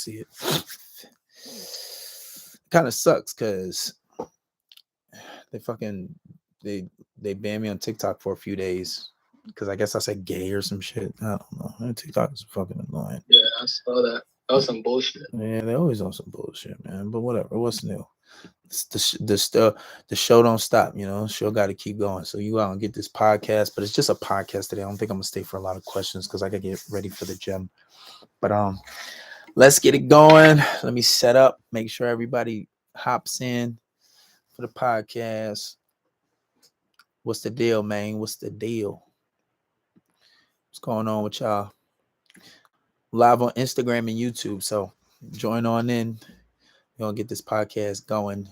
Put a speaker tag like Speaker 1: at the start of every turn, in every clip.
Speaker 1: see it. Kind of sucks because they banned me on TikTok for a few days because I guess I said gay or some shit. I don't know. TikTok is fucking annoying.
Speaker 2: Yeah, I saw that. That was some bullshit.
Speaker 1: Yeah, they always on some bullshit, man. But whatever. What's new? The show don't stop. You know, the show got to keep going. So you out and get this podcast, but it's just a podcast today. I don't think I'm gonna stay for a lot of questions because I gotta get ready for the gym. But let's get it going. Let me set up. Make sure everybody hops in for the podcast. What's the deal, man? What's the deal? What's going on with y'all? Live on Instagram and YouTube. So join on in. We're gonna get this podcast going.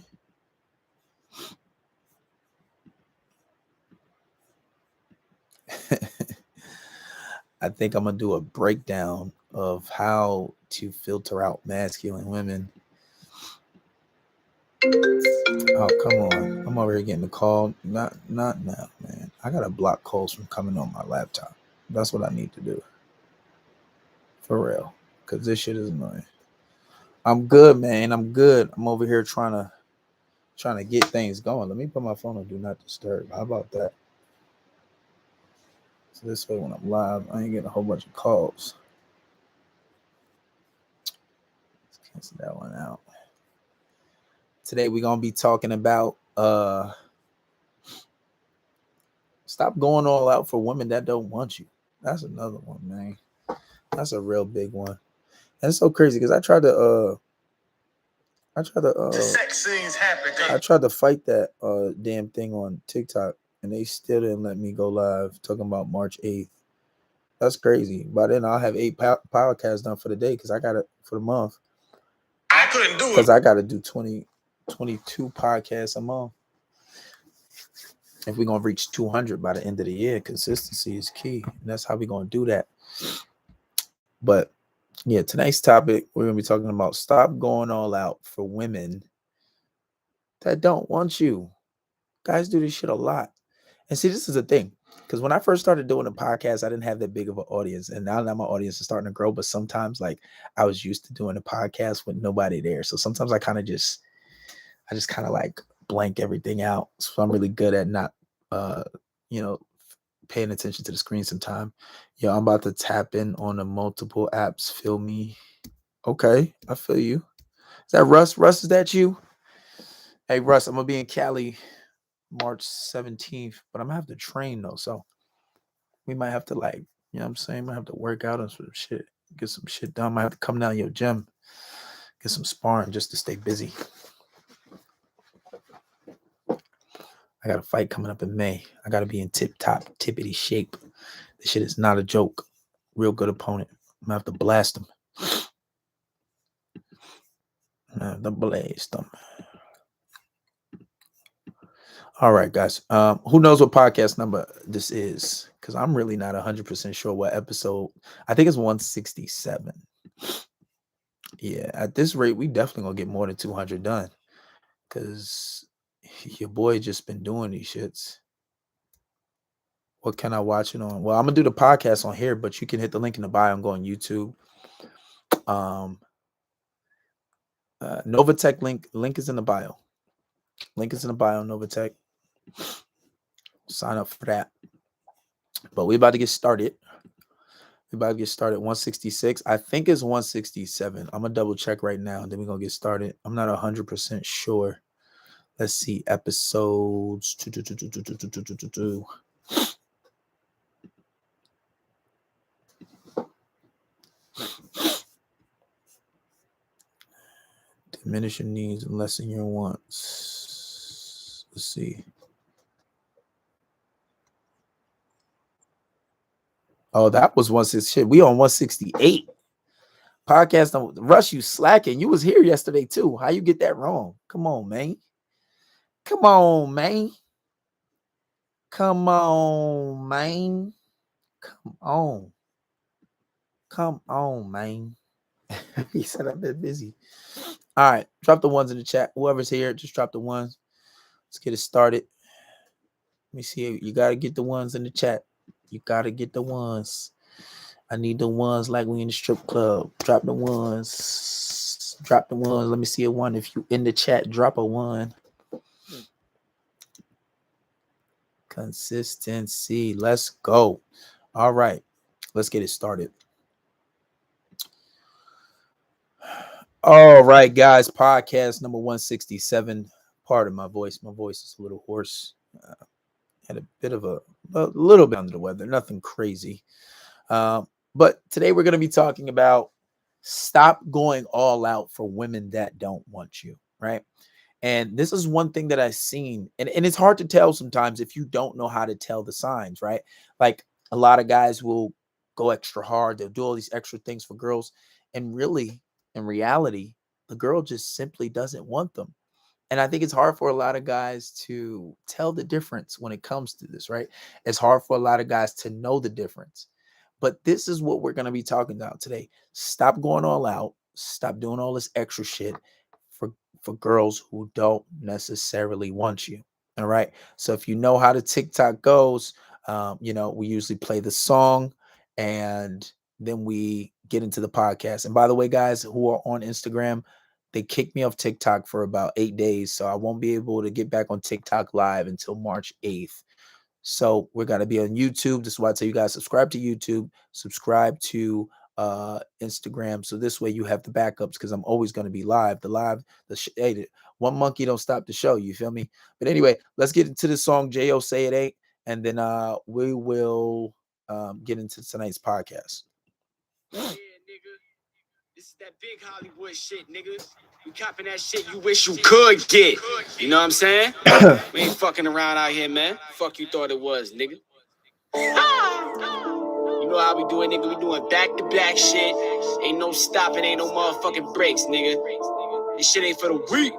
Speaker 1: I think I'm gonna do a breakdown of how to filter out masculine women. Oh, come on. I'm over here getting a call. Not now, man. I gotta block calls from coming on my laptop. That's what I need to do. For real. Cause this shit is annoying. I'm good, man. I'm good. I'm over here trying to get things going. Let me put my phone on do not disturb. How about that? So this way when I'm live, I ain't getting a whole bunch of calls. Let's cancel that one out. Today we're gonna be talking about stop going all out for women that don't want you. That's another one, man. That's a real big one. And it's so crazy because I tried to the sex scenes happen. I tried to fight that damn thing on TikTok and they still didn't let me go live talking about March 8th. That's crazy. By then I'll have 8 podcasts done for the day because I got it for the month. I couldn't do it because I got to do 22 podcasts a month. If we're going to reach 200 by the end of the year, consistency is key. And that's how we're going to do that. But yeah, tonight's topic, we're going to be talking about stop going all out for women that don't want you. Guys do this shit a lot. And see, this is the thing. Because when I first started doing a podcast, I didn't have that big of an audience. And now my audience is starting to grow. But sometimes, like, I was used to doing a podcast with nobody there. So sometimes I just kind of like blank everything out. So I'm really good at not, paying attention to the screen sometime. Yo, I'm about to tap in on the multiple apps. Feel me? Okay, I feel you. Is that Russ? Russ, is that you? Hey, Russ, I'm going to be in Cali March 17th, but I'm going to have to train, though. So we might have to, like, you know what I'm saying? Might have to work out on some shit. Get some shit done. Might have to come down to your gym. Get some sparring just to stay busy. I got a fight coming up in May. I got to be in tippity shape. This shit is not a joke. Real good opponent. I'm going to have to blast him. All right, guys. Who knows what podcast number this is? Because I'm really not 100% sure what episode. I think it's 167. Yeah, at this rate, we definitely going to get more than 200 done. Because your boy just been doing these shits. What can I watch it on? Well, I'm going to do the podcast on here, but you can hit the link in the bio and go on YouTube. Novatech link is in the bio. Link is in the bio, Novatech. Sign up for that. But we about to get started. 166. I think it's 167. I'm going to double check right now, and then we're going to get started. I'm not 100% sure. Let's see. Episodes. Diminish your needs and lessen your wants. Let's see. Oh, that was 168. We on 168. Podcast. Rush, you slacking. You was here yesterday too. How you get that wrong? Come on, man. Come on, man. Come on, man. He said I've been busy. All right. Drop the ones in the chat. Whoever's here, just drop the ones. Let's get it started. Let me see. You got to get the ones in the chat. You got to get the ones. I need the ones like we in the strip club. Drop the ones. Drop the one. Let me see a one. If you in the chat, drop a one. Consistency. Let's go. All right. Let's get it started. All right, guys. Podcast number 167. Pardon my voice. My voice is a little hoarse. Had a bit of a little bit under the weather. Nothing crazy. But today we're going to be talking about stop going all out for women that don't want you, right? And this is one thing that I've seen, and it's hard to tell sometimes if you don't know how to tell the signs, right? Like a lot of guys will go extra hard, they'll do all these extra things for girls, and really, in reality, the girl just simply doesn't want them. And I think it's hard for a lot of guys to tell the difference when it comes to this, right? It's hard for a lot of guys to know the difference. But this is what we're going to be talking about today. Stop going all out. Stop doing all this extra shit for girls who don't necessarily want you. All right. So if you know how the TikTok goes, we usually play the song and then we get into the podcast. And by the way, guys who are on Instagram, they kicked me off TikTok for about 8 days. So I won't be able to get back on TikTok live until March 8th. So we're going to be on YouTube. This is why I tell you guys, subscribe to YouTube, subscribe to Instagram. So this way you have the backups because I'm always going to be live. Hey, one monkey don't stop the show. You feel me? But anyway, let's get into the song J.O. Say It Ain't. And then we will get into tonight's podcast.
Speaker 3: Yeah, nigga. This is that big Hollywood shit, nigga. You copping that shit you wish you could get. You know what I'm saying? We ain't fucking around out here, man. Fuck you thought it was, nigga. You know how we do it, nigga. We doing back-to-back shit. Ain't no stopping, ain't no motherfucking breaks, nigga. This shit ain't for the weak.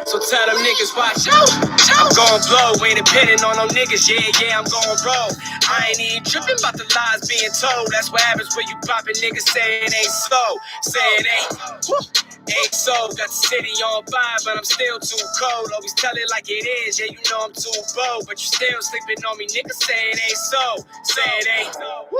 Speaker 3: So tell them niggas, watch out. I'm gon' blow, ain't depending on them niggas. Yeah, I'm gon' roll. I ain't even tripping about the lies being told. That's what happens when you poppin' niggas saying it ain't so. Say it ain't. Woo. Ain't so, got the city on fire, but I'm still too cold. Always tell it like it is, yeah, you know I'm too bold. But you still sleeping on me, niggas say it ain't so. Say it ain't. Woo.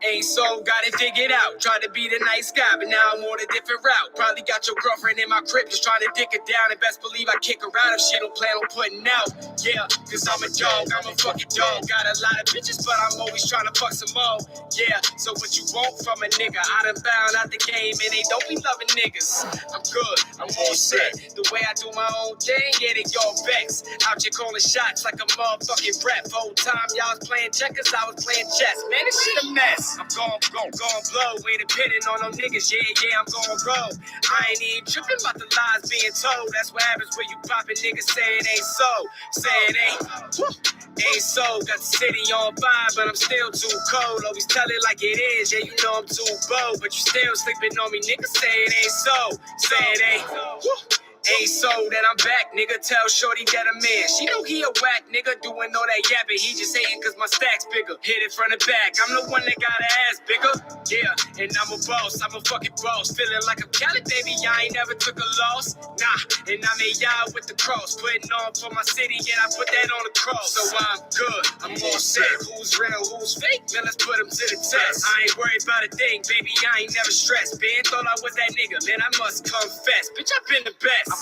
Speaker 3: Ain't so, gotta dig it out. Try to be the nice guy, but now I'm on a different route. Probably got your girlfriend in my crib, just trying to dick it down. And best believe I kick her out if she don't plan on putting out. Yeah, cause I'm a dog, I'm a fucking dog. Got a lot of bitches, but I'm always trying to fuck some more. Yeah, so what you want from a nigga? I done found out the game, and they don't be loving niggas. I'm good, I'm all set. The way I do my own thing, yeah, they all vex. Out here calling shots like a motherfucking rep. Whole time y'all was playing checkers, I was playing chess. Man, this shit a mess. I'm gon' blow, ain't depending on them niggas, yeah, I'm gon' roll. I ain't even tripping about the lies being told. That's what happens when you poppin' niggas say it ain't so. Say it ain't. Woo. Ain't so, got the city on fire, but I'm still too cold. Always tell it like it is, yeah, you know I'm too bold. But you still sleeping on me, niggas say it ain't so. Say it ain't. Woo. Ain't so that I'm back, nigga. Tell Shorty that I'm in. She know he a whack, nigga. Doing all that yapping. He just hating cause my stack's bigger. Hit it from the back. I'm the one that got her ass bigger. Yeah, and I'm a boss. I'm a fucking boss. Feeling like I'm Cali, baby. I ain't never took a loss. Nah, and I made y'all with the cross. Putting on for my city, yeah, I put that on the cross. So I'm good. I'm all set. Who's real, who's fake? Man, let's put them to the test. I ain't worried about a thing, baby. I ain't never stressed. Ben thought I was that nigga. Man, I must confess. Bitch, I've been the best.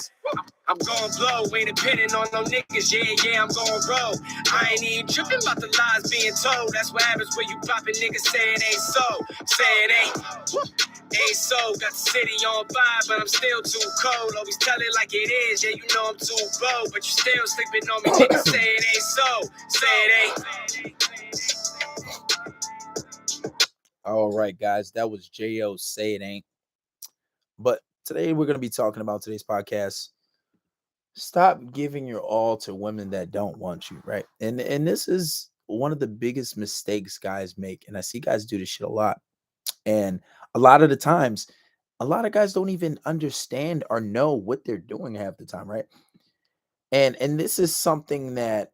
Speaker 3: I'm gon' blow, ain't depending on no niggas, yeah, I'm gon' roll. I ain't even tripping about the lies being told. That's what happens when you poppin' niggas say it ain't so. Say it ain't. Woo. Ain't so, got the city on fire, but I'm still too cold. Always tell it like it is, yeah, you know I'm too bold. But you still sleeping on me, niggas say it ain't so. Say it ain't.
Speaker 1: All right, guys, that was J.O. Say It Ain't. But today we're going to be talking about today's podcast. Stop giving your all to women that don't want you, right? And this is one of the biggest mistakes guys make. And I see guys do this shit a lot. And a lot of the times, a lot of guys don't even understand or know what they're doing half the time, right? And this is something that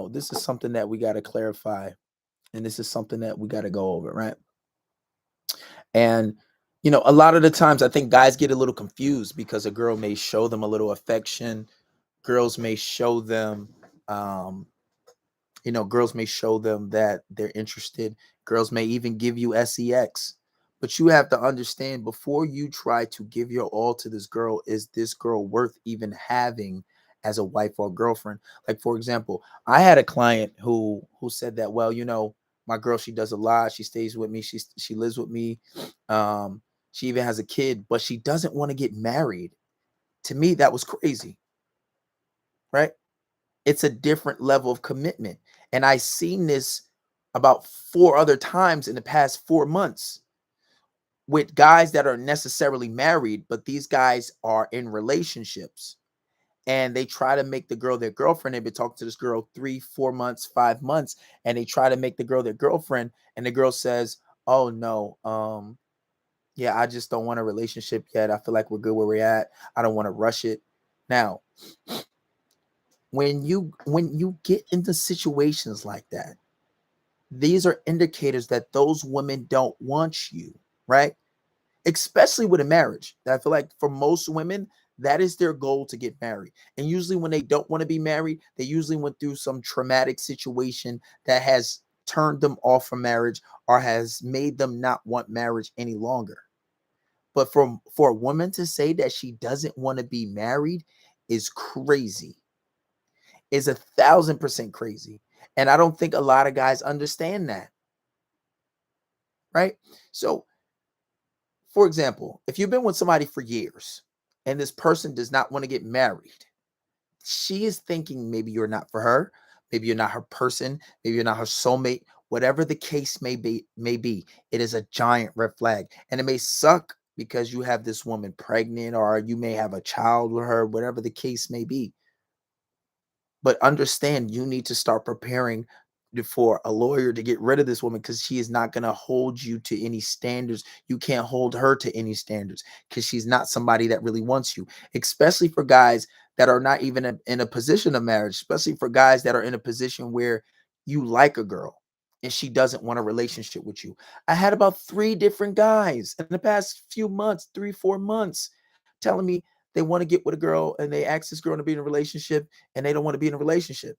Speaker 1: this is something that we got to clarify. And this is something that we got to go over, right? And a lot of the times I think guys get a little confused because a girl may show them a little affection. Girls may show them, girls may show them that they're interested. Girls may even give you sex, But you have to understand before you try to give your all to this girl, is this girl worth even having as a wife or girlfriend? Like, for example, I had a client who said that, well, my girl, she does a lot. She stays with me. She lives with me. She even has a kid, but she doesn't want to get married. To me, that was crazy, right? It's a different level of commitment. And I seen this about 4 other times in the past 4 months with guys that are necessarily married, but these guys are in relationships and they try to make the girl their girlfriend. They've been talking to this girl 3, 4 months, 5 months, and they try to make the girl their girlfriend. And the girl says, "Oh no, yeah, I just don't want a relationship yet. I feel like we're good where we're at. I don't want to rush it." Now, when you get into situations like that, these are indicators that those women don't want you, right? Especially with a marriage. I feel like for most women, that is their goal, to get married. And usually when they don't want to be married, they usually went through some traumatic situation that has turned them off from marriage or has made them not want marriage any longer. But for a woman to say that she doesn't want to be married is crazy. Is 1,000% crazy. And I don't think a lot of guys understand that. Right? So, for example, if you've been with somebody for years and this person does not want to get married, she is thinking maybe you're not for her, maybe you're not her person, maybe you're not her soulmate, whatever the case may be, it is a giant red flag. And it may suck because you have this woman pregnant or you may have a child with her, whatever the case may be. But understand, you need to start preparing for a lawyer to get rid of this woman, because she is not going to hold you to any standards. You can't hold her to any standards because she's not somebody that really wants you, especially for guys that are not even in a position of marriage, especially for guys that are in a position where you like a girl and she doesn't want a relationship with you. I had about 3 different guys in the past few months, 3, 4 months, telling me they want to get with a girl and they ask this girl to be in a relationship and they don't want to be in a relationship.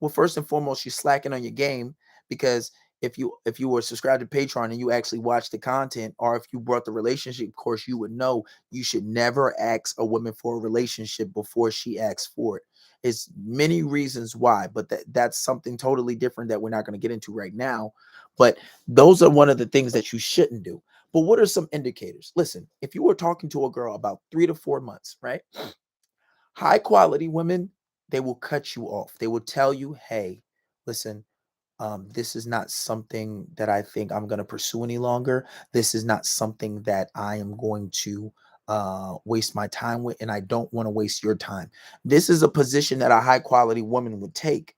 Speaker 1: Well, first and foremost, you're slacking on your game, because if you were subscribed to Patreon and you actually watch the content, or if you brought the relationship course, you would know you should never ask a woman for a relationship before she asks for it. It's many reasons why, but that's something totally different that we're not going to get into right now. But those are one of the things that you shouldn't do. But what are some indicators? Listen, if you were talking to a girl about 3 to 4 months, right? High quality women, they will cut you off. They will tell you, hey, listen, this is not something that I think I'm going to pursue any longer. This is not something that I am going to waste my time with, and I don't want to waste your time. This is a position that a high quality woman would take,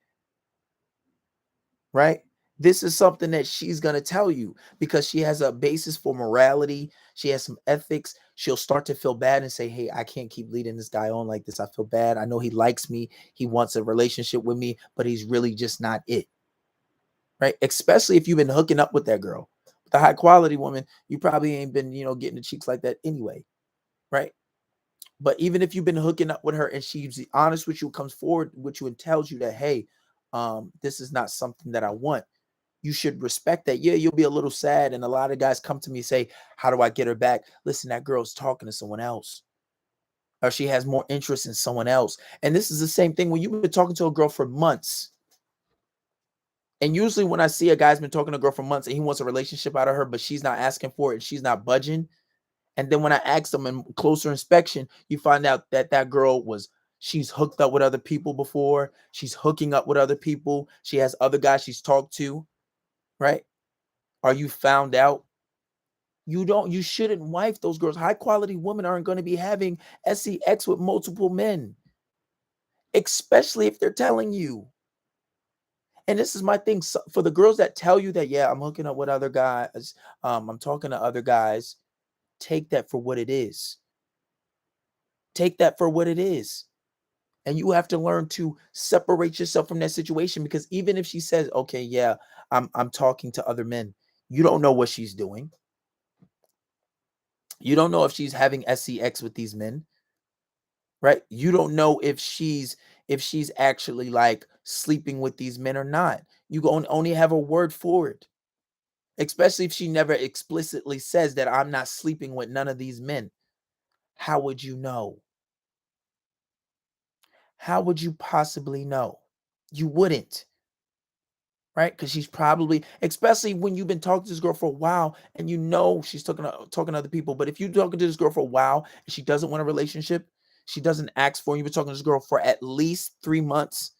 Speaker 1: right? This is something that she's going to tell you because she has a basis for morality. She has some ethics. She'll start to feel bad and say, hey, I can't keep leading this guy on like this. I feel bad. I know he likes me. He wants a relationship with me, but he's really just not it. Right? Especially if you've been hooking up with that girl. The high quality woman, you probably ain't been, getting the cheeks like that anyway. Right? But even if you've been hooking up with her and she's honest with you, comes forward with you and tells you that, hey, this is not something that I want, you should respect that. Yeah, you'll be a little sad. And a lot of guys come to me and say, how do I get her back? Listen, that girl's talking to someone else, or she has more interest in someone else. And this is the same thing when you've been talking to a girl for months. And usually when I see a guy's been talking to a girl for months and he wants a relationship out of her, but she's not asking for it and she's not budging. And then when I ask them in closer inspection, you find out that that girl she's hooked up with other people before. She's hooking up with other people. She has other guys she's talked to, right? Are you found out? You shouldn't wife those girls. High quality women aren't going to be having sex with multiple men, especially if they're telling you. And this is my thing. So for the girls that tell you that, yeah, I'm hooking up with other guys, I'm talking to other guys, take that for what it is. Take that for what it is. And you have to learn to separate yourself from that situation, because even if she says, okay, yeah, I'm talking to other men, you don't know what she's doing. You don't know if she's having sex with these men, right? You don't know if she's actually like sleeping with these men or not. You only have a word for it. Especially if she never explicitly says that I'm not sleeping with none of these men. How would you know? How would you possibly know? You wouldn't, right? Because she's probably, especially when you've been talking to this girl for a while and you know she's talking to other people. But if you're talking to this girl for a while and she doesn't want a relationship, she doesn't ask for, you've been talking to this girl for at least 3 months,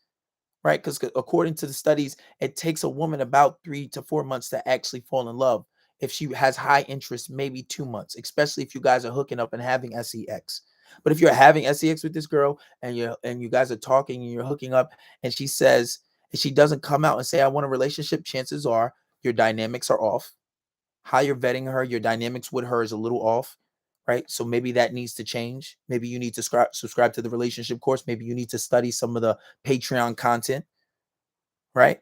Speaker 1: right? Because according to the studies, it takes a woman about 3 to 4 months to actually fall in love. If she has high interest, maybe 2 months, especially if you guys are hooking up and having sex. But if you're having sex with this girl and you guys are talking and you're hooking up and she says, and she doesn't come out and say, I want a relationship, chances are your dynamics are off. How you're vetting her, your dynamics with her is a little off, right? So maybe that needs to change. Maybe you need to subscribe to the relationship course. Maybe you need to study some of the Patreon content, right?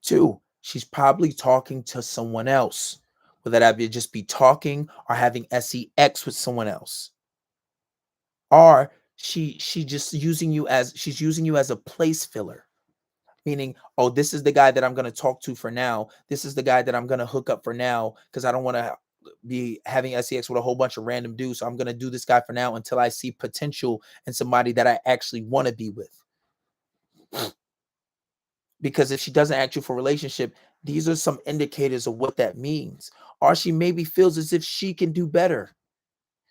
Speaker 1: 2, she's probably talking to someone else, whether that be just be talking or having sex with someone else. Or she's using you as a place filler. Meaning, oh, this is the guy that I'm going to talk to for now. This is the guy that I'm going to hook up for now because I don't want to be having sex with a whole bunch of random dudes. So I'm going to do this guy for now until I see potential in somebody that I actually want to be with. Because if she doesn't ask you for a relationship, these are some indicators of what that means. Or she maybe feels as if she can do better.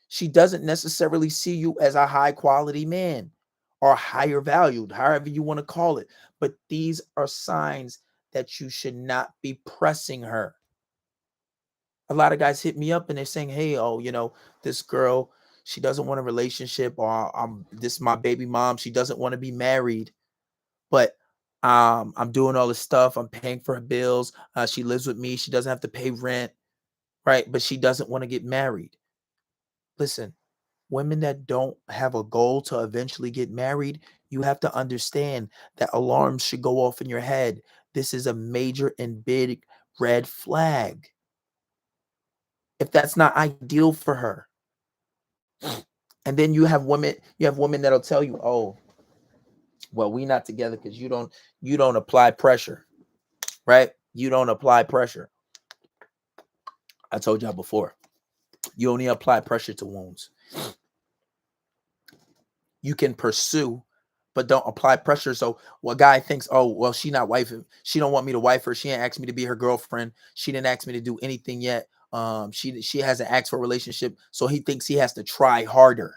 Speaker 1: She doesn't necessarily see you as a high quality man or higher valued, however you want to call it. But these are signs that you should not be pressing her. A lot of guys hit me up and they're saying, hey, this girl, she doesn't want a relationship, or this is my baby mom. She doesn't want to be married, but I'm doing all this stuff. I'm paying for her bills. She lives with me. She doesn't have to pay rent, right? But she doesn't want to get married. Listen, women that don't have a goal to eventually get married, you have to understand that alarms should go off in your head. This is a major and big red flag. If that's not ideal for her. And then you have women that'll tell you, oh, well, we not together because you don't apply pressure, right? You don't apply pressure. I told y'all before, you only apply pressure to wounds. You can pursue, but don't apply pressure. So what guy thinks, oh, well, she not wifing. She don't want me to wife her. She didn't ask me to be her girlfriend. She didn't ask me to do anything yet. She hasn't asked for a relationship. So he thinks he has to try harder.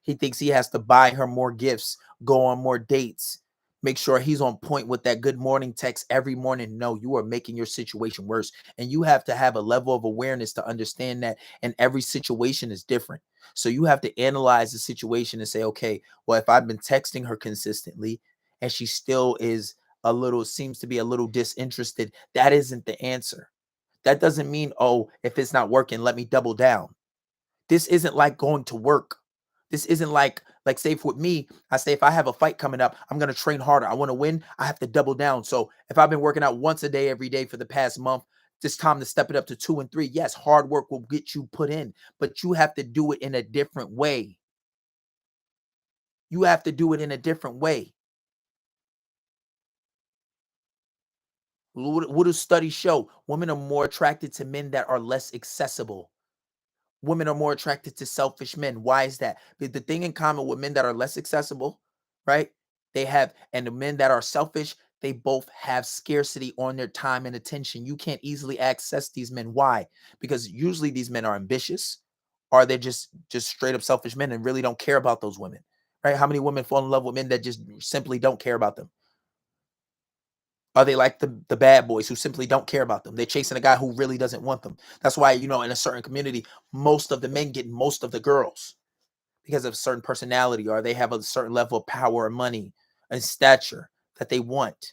Speaker 1: He thinks he has to buy her more gifts, go on more dates, make sure he's on point with that good morning text every morning. No, you are making your situation worse. And you have to have a level of awareness to understand that. And every situation is different. So you have to analyze the situation and say, okay, well, if I've been texting her consistently and she still seems to be a little disinterested, that isn't the answer. That doesn't mean, oh, if it's not working, let me double down. This isn't like going to work. This isn't like say with me, I say if I have a fight coming up, I'm going to train harder. I want to win. I have to double down. So if I've been working out once a day, every day for the past month, it's time to step it up to 2 and 3. Yes, hard work will get you put in, but you have to do it in a different way. You have to do it in a different way. What do studies show? Women are more attracted to men that are less accessible. Women are more attracted to selfish men. Why is that? The thing in common with men that are less accessible, right? And the men that are selfish, they both have scarcity on their time and attention. You can't easily access these men. Why? Because usually these men are ambitious, or they're just straight up selfish men and really don't care about those women, right? How many women fall in love with men that just simply don't care about them? Are they like the bad boys who simply don't care about them? They're chasing a guy who really doesn't want them. That's why, in a certain community, most of the men get most of the girls because of a certain personality, or they have a certain level of power or money and stature that they want.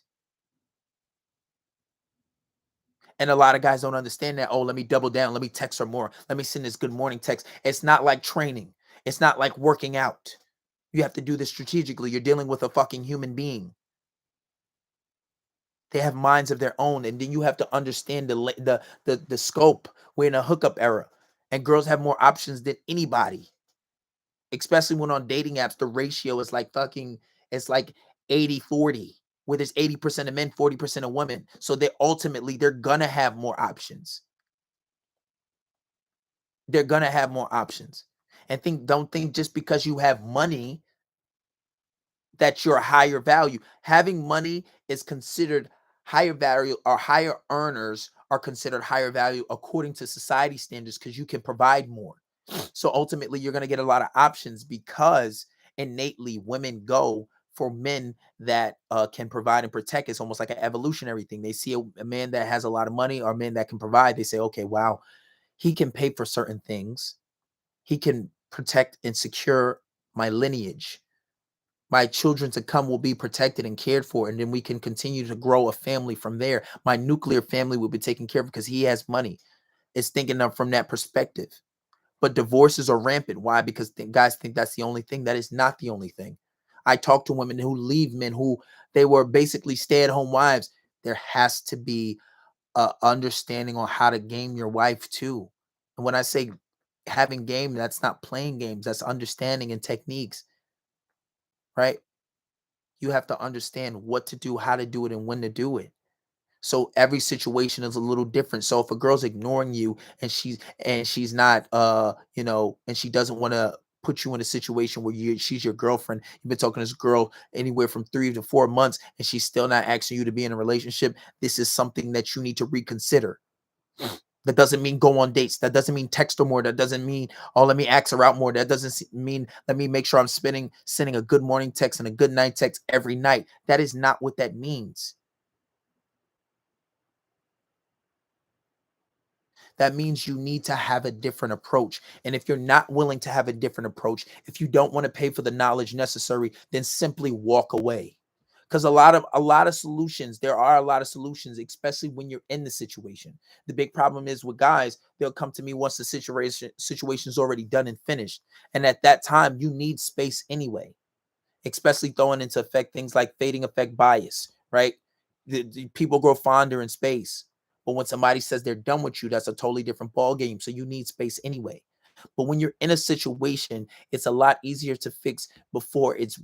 Speaker 1: And a lot of guys don't understand that. Oh, let me double down. Let me text her more. Let me send this good morning text. It's not like training. It's not like working out. You have to do this strategically. You're dealing with a fucking human being. They have minds of their own, and then you have to understand the scope. We're in a hookup era, and girls have more options than anybody. Especially when on dating apps, the ratio is like 80-40. where there's 80% of men, 40% of women. So they're gonna have more options. They're gonna have more options. And don't think just because you have money that you're a higher value. Having money is considered higher value, or higher earners are considered higher value according to society standards because you can provide more. So ultimately, you're going to get a lot of options because innately women go for men that can provide and protect. It's almost like an evolutionary thing. They see a man that has a lot of money or a man that can provide. They say, okay, wow, he can pay for certain things. He can protect and secure my lineage. My children to come will be protected and cared for, and then we can continue to grow a family from there. My nuclear family will be taken care of because he has money. It's thinking of from that perspective. But divorces are rampant. Why? Because guys think that's the only thing. That is not the only thing. I talk to women who leave men who they were basically stay-at-home wives. There has to be a understanding on how to game your wife too. And when I say having game, that's not playing games. That's understanding and techniques, right? You have to understand what to do, how to do it, and when to do it. So every situation is a little different. So if a girl's ignoring you and she's not and she doesn't want to put you in a situation where she's your girlfriend, you've been talking to this girl anywhere from 3 to 4 months and she's still not asking you to be in a relationship, this is something that you need to reconsider. That doesn't mean go on dates. That doesn't mean text her more. That doesn't mean, oh, let me ask her out more. That doesn't mean let me make sure I'm sending a good morning text and a good night text every night. That is not what that means. That means you need to have a different approach. And if you're not willing to have a different approach, if you don't want to pay for the knowledge necessary, then simply walk away. Because a lot of solutions, there are a lot of solutions, especially when you're in the situation. The big problem is with guys, they'll come to me once the situation's already done and finished. And at that time, you need space anyway, especially throwing into effect things like fading effect bias, right? The people grow fonder in space. But when somebody says they're done with you, that's a totally different ball game. So you need space anyway. But when you're in a situation, it's a lot easier to fix before it's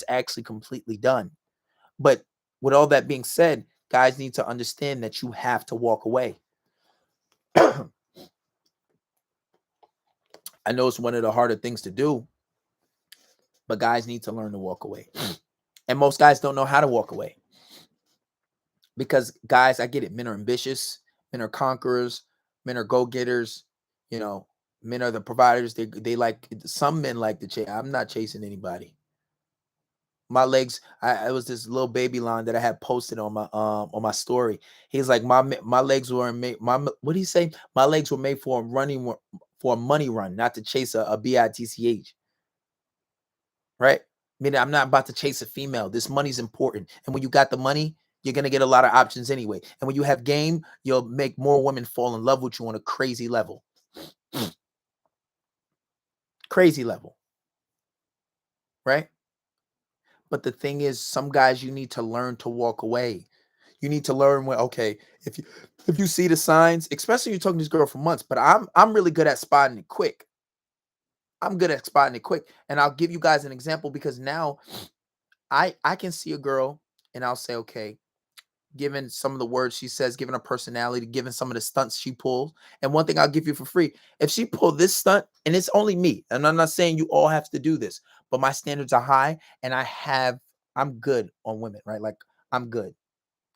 Speaker 1: actually completely done. But with all that being said, guys need to understand that you have to walk away. I know it's one of the harder things to do, but guys need to learn to walk away. And most guys don't know how to walk away. Because guys, I get it. Men are ambitious. Men are conquerors. Men are go-getters. Men are the providers. They like, some men like to chase. I'm not chasing anybody. My legs, I was this little baby line that I had posted on my story. He's like, my legs were made. What do you say? My legs were made for a money run, not to chase a bitch. Right? I mean, I'm not about to chase a female. This money's important, and when you got the money, you're gonna get a lot of options anyway. And when you have game, you'll make more women fall in love with you on a crazy level. Crazy level, right? But the thing is, some guys, you need to learn to walk away. You need to learn when, okay, if you see the signs, especially you're talking to this girl for months, but I'm really good at spotting it quick. I'm good at spotting it quick. And I'll give you guys an example because now I can see a girl and I'll say, okay, given some of the words she says, given her personality, given some of the stunts she pulls. And one thing I'll give you for free, if she pulled this stunt, and it's only me, and I'm not saying you all have to do this, but my standards are high and I'm good on women, right? Like I'm good.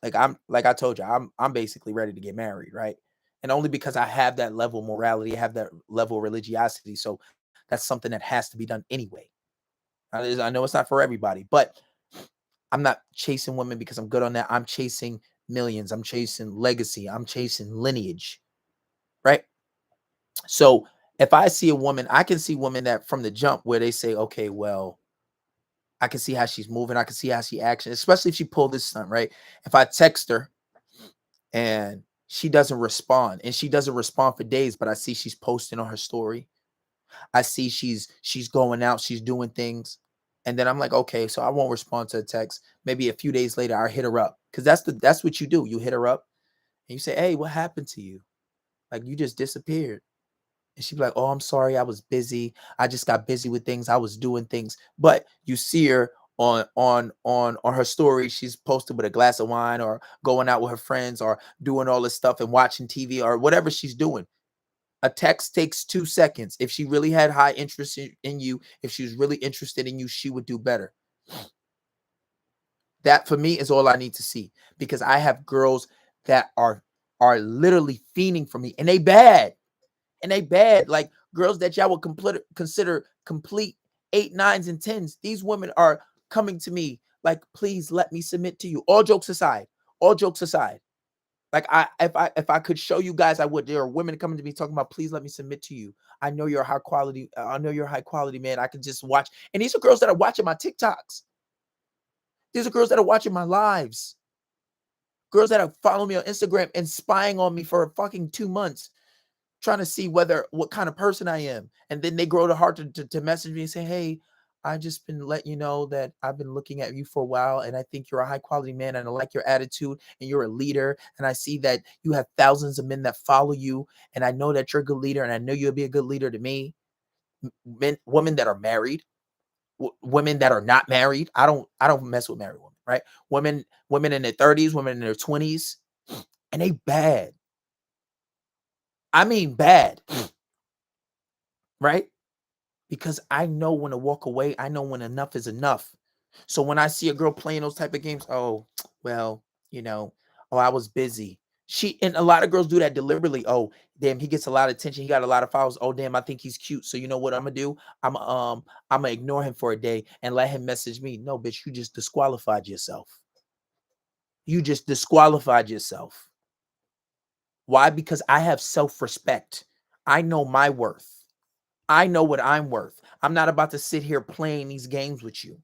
Speaker 1: Like I told you, I'm basically ready to get married, right? And only because I have that level of morality, I have that level of religiosity. So that's something that has to be done anyway. I know it's not for everybody, but I'm not chasing women because I'm good on that. I'm chasing millions. I'm chasing legacy. I'm chasing lineage, right? So if I see a woman, I can see women that from the jump where they say, okay, well, I can see how she's moving. I can see how she acts, especially if she pulled this stunt, right? If I text her and she doesn't respond, and she doesn't respond for days, but I see she's posting on her story. I see she's going out, she's doing things. And then I'm like, okay, so I won't respond to a text. Maybe a few days later, I'll hit her up. Because that's what you do. You hit her up and you say, hey, what happened to you? Like you just disappeared. And she'd be like, oh, I'm sorry, I was busy. I just got busy with things. I was doing things. But you see her on her story. She's posted with a glass of wine or going out with her friends or doing all this stuff and watching TV or whatever she's doing. A text takes 2 seconds. If she really had high interest in you, if she was really interested in you, she would do better. That for me is all I need to see, because I have girls that are literally fiending for me, and they bad. Like girls that y'all would consider complete 8, 9s, and 10s. These women are coming to me like, please let me submit to you. All jokes aside. Like if I could show you guys, I would. There are women coming to me talking about, please let me submit to you. I know you're high quality. I know you're high quality, man. I can just watch. And these are girls that are watching my TikToks. These are girls that are watching my lives. Girls that have followed me on Instagram and spying on me for fucking 2 months, trying to see what kind of person I am. And then they grow the heart to message me and say, hey, I just been letting you know that I've been looking at you for a while, and I think you're a high quality man, and I like your attitude, and you're a leader, and I see that you have thousands of men that follow you, and I know that you're a good leader, and I know you'll be a good leader to me. Women that are married, women that are not married. I don't mess with married women, right? Women in their 30s, women in their 20s, and they bad. I mean bad, right? Because I know when to walk away. I know when enough is enough. So when I see a girl playing those type of games, oh, well, oh, I was busy. And a lot of girls do that deliberately. Oh, damn, he gets a lot of attention. He got a lot of followers. Oh, damn, I think he's cute. So you know what I'm gonna do? I'm gonna ignore him for a day and let him message me. No, bitch, you just disqualified yourself. You just disqualified yourself. Why? Because I have self-respect. I know my worth. I know what I'm worth. I'm not about to sit here playing these games with you.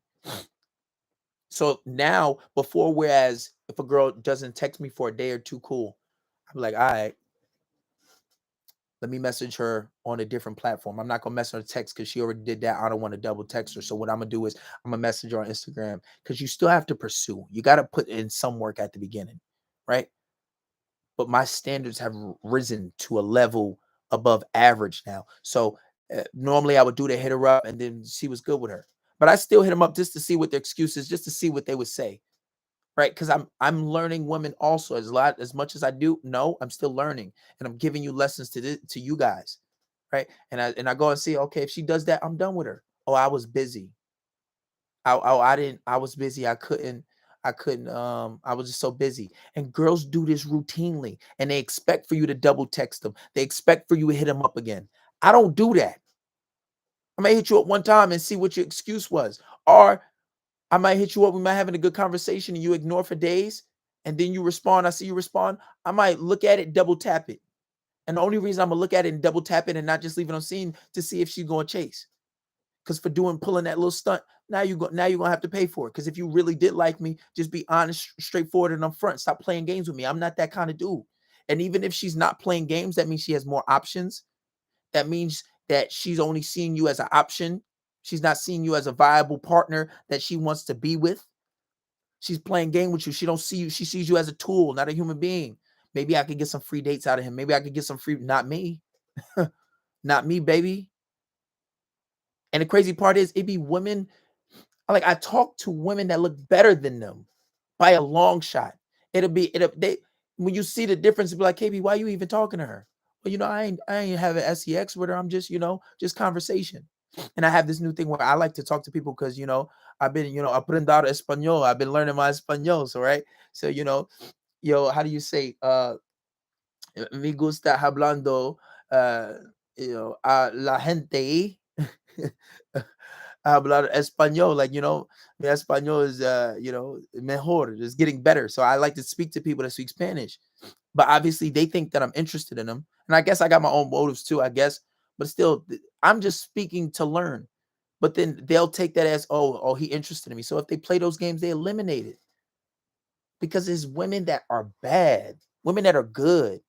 Speaker 1: So now, before, whereas if a girl doesn't text me for a day or two, cool. I'm like, all right, let me message her on a different platform. I'm not gonna message her text because she already did that. I don't want to double text her. So what I'm gonna do is I'm gonna message her on Instagram, because you still have to pursue. You got to put in some work at the beginning, right? But my standards have risen to a level above average now. So normally I would do the hit her up and then she was good with her. But I still hit them up just to see what their excuses, just to see what they would say, right? Because I'm learning women also as much as I do know. I'm still learning, and I'm giving you lessons to you guys, right? And I go and see, okay, if she does that, I'm done with her. Oh, I was busy. I was busy. I couldn't, I was just so busy. And girls do this routinely, and they expect for you to double text them. They expect for you to hit them up again. I don't do that. I might hit you up one time and see what your excuse was. Or I might hit you up, we might having a good conversation, and you ignore for days, and then you respond. I see you respond. I might look at it, double tap it. And the only reason I'm gonna look at it and double tap it and not just leave it on scene, to see if she's going to chase. Because for pulling that little stunt, now you're gonna have to pay for it. Because if you really did like me, just be honest, straightforward, and upfront. Stop playing games with me. I'm not that kind of dude. And even if she's not playing games, that means she has more options. That means that she's only seeing you as an option. She's not seeing you as a viable partner that she wants to be with. She's playing game with you. She don't see you. She sees you as a tool, not a human being. Maybe I could get some free dates out of him. Maybe I could get some free. Not me. Not me, baby. And the crazy part is, it be women. Like, I talk to women that look better than them by a long shot. When you see the difference, it'll be like, KB, why are you even talking to her? Well, I ain't having sex with her. I'm just, just conversation. And I have this new thing where I like to talk to people because, I've been, aprendar español. I've been learning my español. So, right. So, how do you say, me gusta hablando, a la gente, hablar español. Like, mi español is, mejor. It's getting better. So I like to speak to people that speak Spanish. But obviously they think that I'm interested in them. And I guess I got my own motives too, I guess. But still, I'm just speaking to learn. But then they'll take that as, oh, he interested in me. So if they play those games, they eliminate it. Because there's women that are bad, women that are good.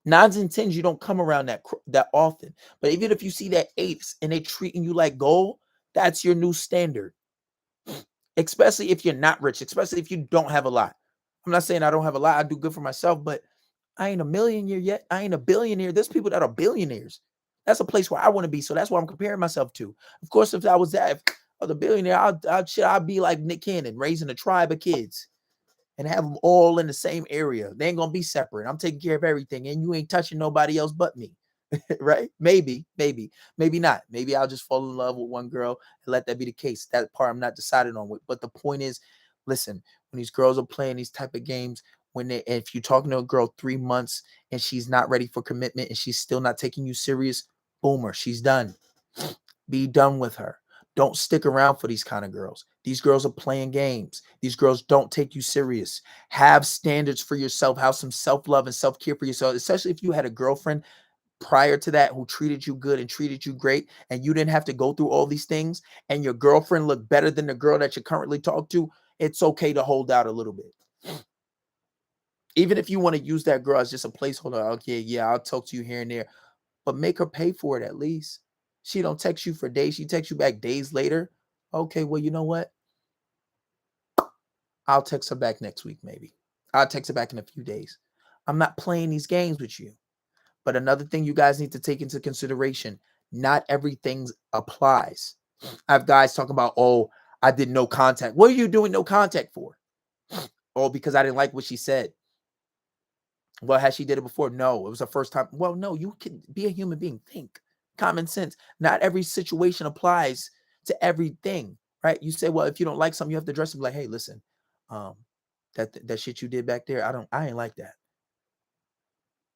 Speaker 1: 9s and 10s, you don't come around that often. But even if you see that 8s and they treating you like gold, that's your new standard. Especially if you're not rich, especially if you don't have a lot. I'm not saying I don't have a lot. I do good for myself, but I ain't a millionaire yet. I ain't a billionaire. There's people that are billionaires. That's a place where I want to be. So that's what I'm comparing myself to. Of course, if I was that, For the billionaire, I'll be like Nick Cannon, raising a tribe of kids and have them all in the same area. They ain't gonna be separate. I'm taking care of everything, and you ain't touching nobody else but me. Right? Maybe not. Maybe I'll just fall in love with one girl and let that be the case. That part I'm not decided on with. But the point is, listen, when these girls are playing these type of games, if you're talking to a girl 3 months and she's not ready for commitment and she's still not taking you serious, boomer, she's done. Be done with her. Don't stick around for these kind of girls. These girls are playing games. These girls don't take you serious. Have standards for yourself. Have some self-love and self-care for yourself, especially if you had a girlfriend prior to that who treated you good and treated you great, and you didn't have to go through all these things, and your girlfriend looked better than the girl that you currently talk to. It's okay to hold out a little bit. Even if you want to use that girl as just a placeholder, okay, yeah, I'll talk to you here and there, but make her pay for it at least. She don't text you for days. She texts you back days later. Okay, well, you know what? I'll text her back next week, maybe. I'll text her back in a few days. I'm not playing these games with you. But another thing you guys need to take into consideration, not everything applies. I have guys talking about, oh, I did no contact. What are you doing no contact for? Oh, because I didn't like what she said. Well, has she did it before? No, it was her first time. Well, no, you can be a human being. Think. Common sense. Not every situation applies to everything, right? You say, well, if you don't like something, you have to address it like, hey, listen, that shit you did back there, I ain't like that.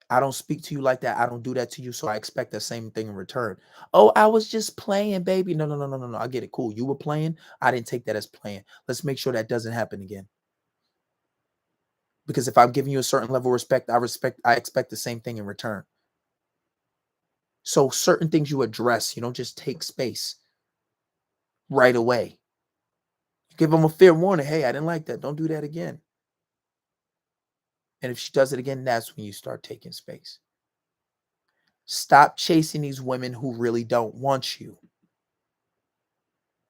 Speaker 1: I don't speak to you like that. I don't do that to you. So I expect the same thing in return. Oh, I was just playing, baby. No. I get it. Cool. You were playing. I didn't take that as playing. Let's make sure that doesn't happen again. Because if I'm giving you a certain level of respect, I expect the same thing in return. So certain things you address, you don't just take space right away. You give them a fair warning. Hey, I didn't like that. Don't do that again. And if she does it again, that's when you start taking space. Stop chasing these women who really don't want you.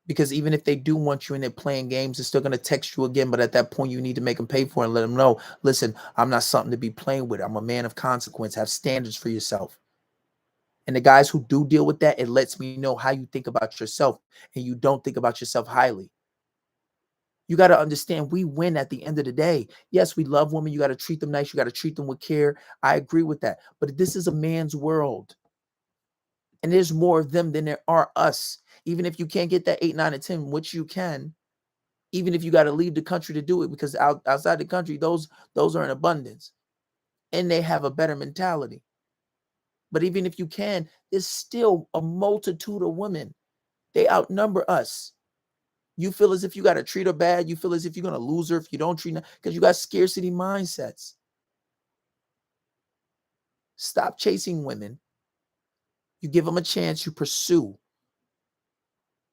Speaker 1: Because even if they do want you and they're playing games, they're still going to text you again. But at that point, you need to make them pay for it and let them know, listen, I'm not something to be playing with. I'm a man of consequence. Have standards for yourself. And the guys who do deal with that, it lets me know how you think about yourself, and you don't think about yourself highly. You got to understand, we win at the end of the day. Yes, we love women. You got to treat them nice. You got to treat them with care. I agree with that. But this is a man's world. And there's more of them than there are us. Even if you can't get that 8, 9, and 10, which you can, even if you got to leave the country to do it, because outside the country, those are in abundance. And they have a better mentality. But even if you can, there's still a multitude of women. They outnumber us. You feel as if you got to treat her bad. You feel as if you're going to lose her if you don't treat her, because you got scarcity mindsets. Stop chasing women. You give them a chance. You pursue.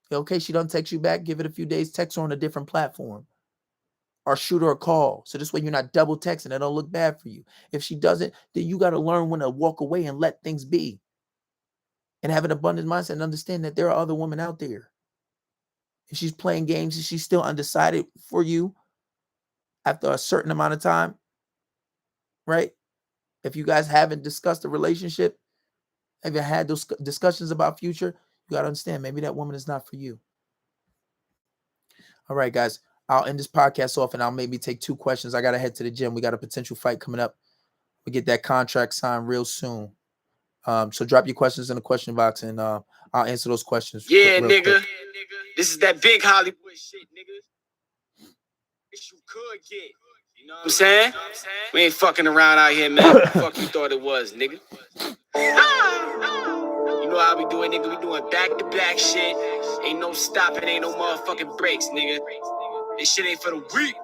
Speaker 1: Okay, she don't text you back. Give it a few days. Text her on a different platform. Or shoot her a call. So this way you're not double texting. It don't look bad for you. If she doesn't, then you got to learn when to walk away and let things be. And have an abundant mindset and understand that there are other women out there. If she's playing games and she's still undecided for you after a certain amount of time, right? If you guys haven't discussed the relationship, haven't had those discussions about future, you got to understand maybe that woman is not for you. All right, guys. I'll end this podcast off and I'll maybe take 2 questions. I got to head to the gym. We got a potential fight coming up. We get that contract signed real soon. So drop your questions in the question box and I'll answer those questions.
Speaker 3: Yeah, nigga. Quick. This is that big Hollywood shit, nigga. This you could get. You know what I'm saying? We ain't fucking around out here, man. What the fuck you thought it was, nigga? You know how we do it, nigga. We doing back-to-back shit. Ain't no stopping, ain't no motherfucking breaks, nigga. This shit ain't for the weak.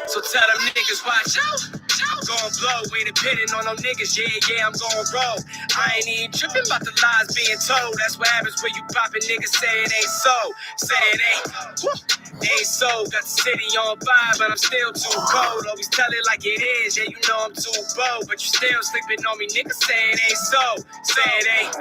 Speaker 3: So tell them niggas, watch out. I'm gon' blow, ain't depending on no niggas. Yeah, I'm gon' roll. I ain't even tripping about the lies being told. That's what happens when you poppin' niggas say it ain't so. Say it ain't so. Got the city on fire, but I'm still too cold. Always tell it like it is, yeah, you know I'm too bold. But you still sleeping on me, niggas say it ain't so. Say it ain't.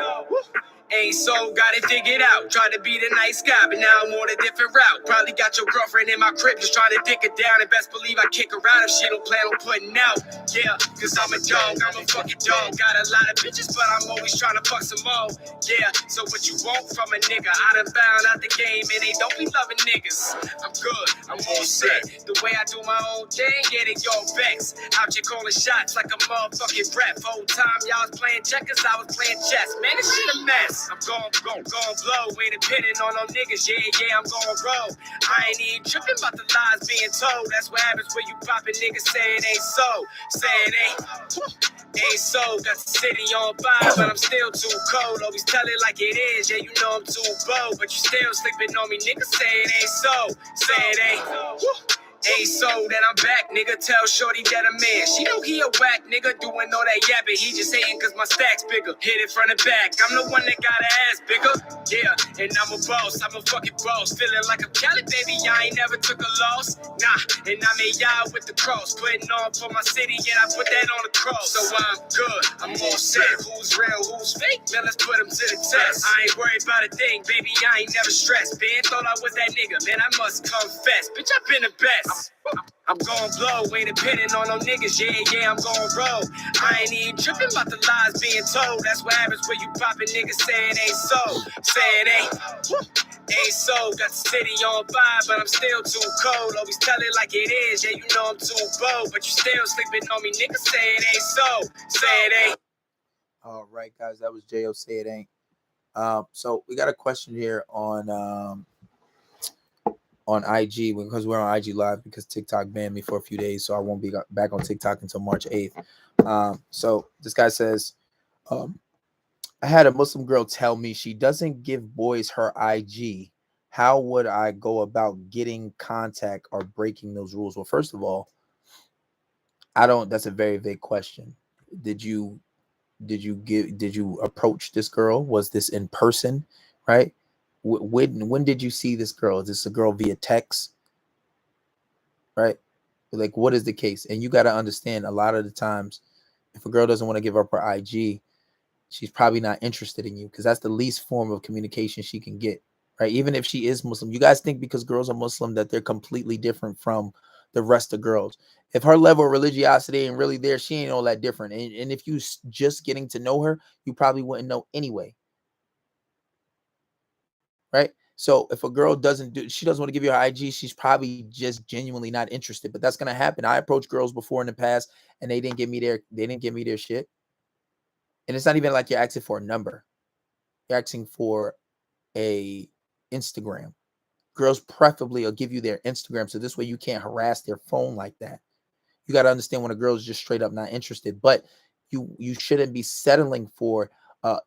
Speaker 3: Ain't so, got it figured out. Tried to be the nice guy, but now I'm on a different route. Probably got your girlfriend in my crib, just trying to dick her down. And best believe I kick her out if she don't plan on putting out. Yeah, cause I'm a dog, I'm a fucking dog. Got a lot of bitches, but I'm always trying to fuck some more. Yeah, so what you want from a nigga? I done found out the game, and they don't be loving niggas. I'm good, I'm all set. The way I do my own thing, yeah, they all vex. Out here calling shots like a motherfucking rep. Whole time y'all was playing checkers, I was playing chess. Man, this shit a mess. I'm gon' blow. Ain't depending on no niggas. Yeah, I'm gon' roll. I ain't even tripping about the lies being told. That's what happens when you poppin' niggas say it ain't so. Say it ain't so. Got the city on fire, but I'm still too cold. Always tell it like it is. Yeah, you know I'm too bold, but you still sleeping on me. Niggas say it ain't so. Say it ain't so that I'm back, nigga. Tell Shorty that I'm man. She know he a whack, nigga. Doing all that yapping. He just hating cause my stack's bigger. Hit it from the back. I'm the one that got her ass bigger. Yeah, and I'm a boss. I'm a fucking boss. Feeling like I'm Cali, baby. I ain't never took a loss. Nah, and I made y'all with the cross. Putting on for my city, and I put that on the cross. So I'm good. I'm all set. Who's real? Who's fake? Man, let's put them to the test. I ain't worried about a thing, baby. I ain't never stressed. Ben thought I was that nigga. Man, I must confess. Bitch, I been the best. I'm gon' blow, ain't depending on no niggas. Yeah, I'm gon' roll. I ain't even tripping about the lies being told. That's what happens when you poppin' niggas saying ain't so. Saying ain't so. Got the city on fire, but I'm still too cold. Always tell it like it is. Yeah, you know I'm too bold, but you still sleeping on me. Niggas say it ain't so. Say it ain't.
Speaker 1: All right, guys, that was J.O. Say It Ain't. So we got a question here on IG because we're on IG Live because TikTok banned me for a few days, so I won't be back on TikTok until March 8th. So this guy says, I had a Muslim girl tell me she doesn't give boys her IG. How would I go about getting contact or breaking those rules? Well, first of all, that's a very vague question. Did you approach this girl? Was this in person, right? When did you see this girl? Is this a girl via text, right? Like, what is the case? And you got to understand, a lot of the times, if a girl doesn't want to give up her IG, she's probably not interested in you, because that's the least form of communication she can get, right? Even if she is Muslim. You guys think because girls are Muslim that they're completely different from the rest of girls. If her level of religiosity ain't really there, she ain't all that different. And if you just getting to know her, you probably wouldn't know anyway, right? So if a girl she doesn't want to give you her IG, she's probably just genuinely not interested. But that's gonna happen. I approached girls before in the past, and they didn't give me their shit. And it's not even like you're asking for a number. You're asking for a Instagram. Girls preferably will give you their Instagram, so this way you can't harass their phone like that. You got to understand when a girl is just straight up not interested. But you shouldn't be settling for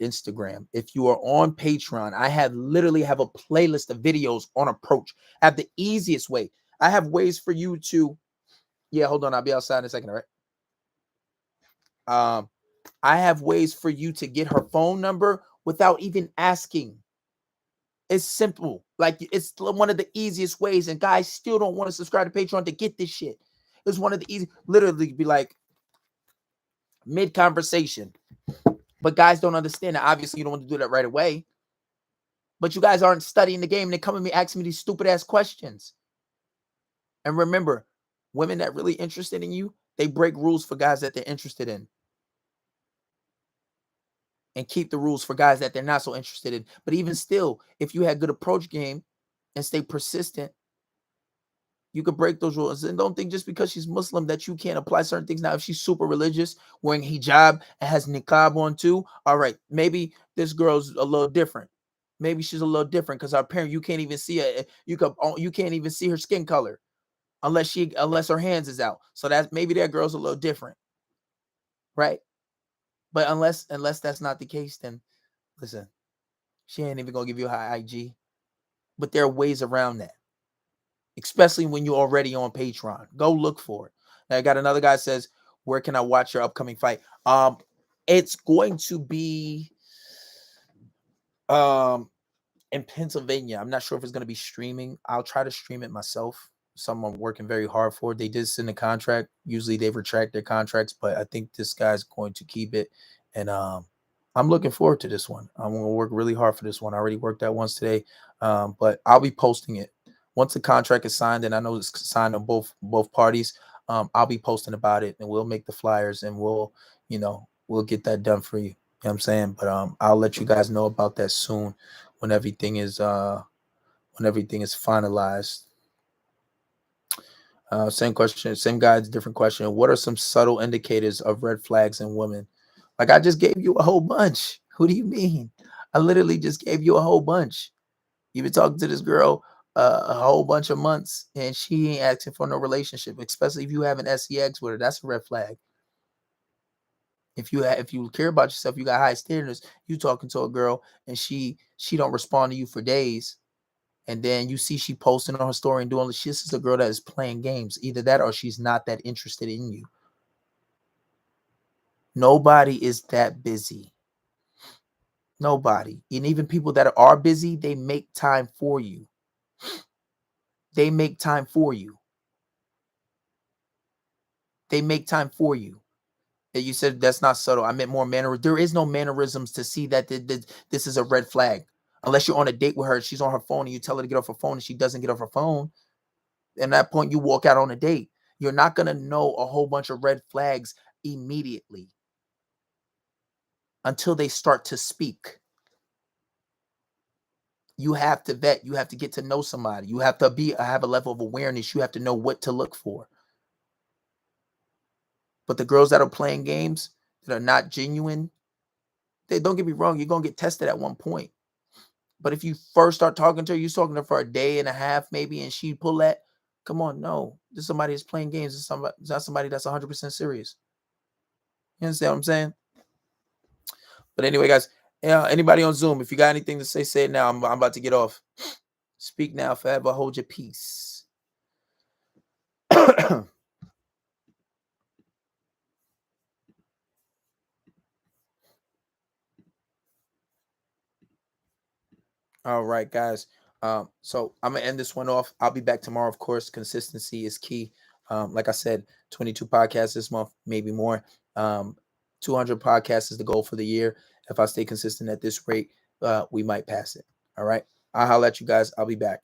Speaker 1: Instagram. If you are on Patreon, I literally have a playlist of videos on approach. I have the easiest way. I have ways for you to, hold on, I'll be outside in a second, all right? I have ways for you to get her phone number without even asking. It's simple. Like, it's one of the easiest ways, and guys still don't want to subscribe to Patreon to get this shit. It's one of the easy, literally be like mid-conversation. But guys don't understand that. Obviously, you don't want to do that right away. But you guys aren't studying the game. They come at me asking me these stupid ass questions. And remember, women that really interested in you, they break rules for guys that they're interested in. And keep the rules for guys that they're not so interested in. But even still, if you had good approach game and stay persistent, you could break those rules. And don't think just because she's Muslim that you can't apply certain things. Now, if she's super religious, wearing hijab and has niqab on too, all right, maybe this girl's a little different. Maybe she's a little different because our parent, you can't even see her. You can't even see her skin color unless her hands is out. So maybe that girl's a little different, right? But unless that's not the case, then listen, she ain't even gonna give you her IG. But there are ways around that, especially when you're already on Patreon. Go look for it. Now, I got another guy says, where can I watch your upcoming fight? It's going to be in Pennsylvania. I'm not sure if it's going to be streaming. I'll try to stream it myself. Someone working very hard for it. They did send a contract. Usually they retract their contracts, but I think this guy's going to keep it. And I'm looking forward to this one. I'm going to work really hard for this one. I already worked that once today, but I'll be posting it once the contract is signed, and I know it's signed on both parties. I'll be posting about it, and we'll make the flyers, and we'll get that done for you. You know what I'm saying? But I'll let you guys know about that soon when everything is finalized. Same question, same guys, different question. What are some subtle indicators of red flags in women? Like I just gave you a whole bunch. Who do you mean? I literally just gave you a whole bunch. You've been talking to this girl a whole bunch of months, and she ain't asking for no relationship, especially if you have an sex with her. That's a red flag. If you care about yourself, you got high standards. You talking to a girl and she don't respond to you for days, and then you see she posting on her story and doing this. This is a girl that is playing games. Either that or she's not that interested in you. Nobody is that busy. Nobody. And even people that are busy, they make time for you. They make time for you. They make time for you. And you said that's not subtle. I meant more manner. There is no mannerisms to see that this is a red flag. Unless you're on a date with her, she's on her phone, and you tell her to get off her phone, and she doesn't get off her phone. And at that point, you walk out on a date. You're not going to know a whole bunch of red flags immediately until they start to speak. You have to vet. You have to get to know somebody. You have to have a level of awareness. You have to know what to look for. But the girls that are playing games that are not genuine, don't get me wrong, you're going to get tested at one point. But if you first start talking to her, you're talking to her for a day and a half maybe, and she pull that, come on, no. This is somebody that's playing games. It's not somebody that's 100% serious. You understand what I'm saying? But anyway, guys, anybody on Zoom, if you got anything to say it now. I'm about to get off. Speak now, forever hold your peace. All right, guys. So I'm gonna end this one off. I'll be back tomorrow, of course. Consistency is key. Like I said, 22 podcasts this month, maybe more. 200 podcasts is the goal for the year. If I stay consistent at this rate, we might pass it. All right. I'll holler at you guys. I'll be back.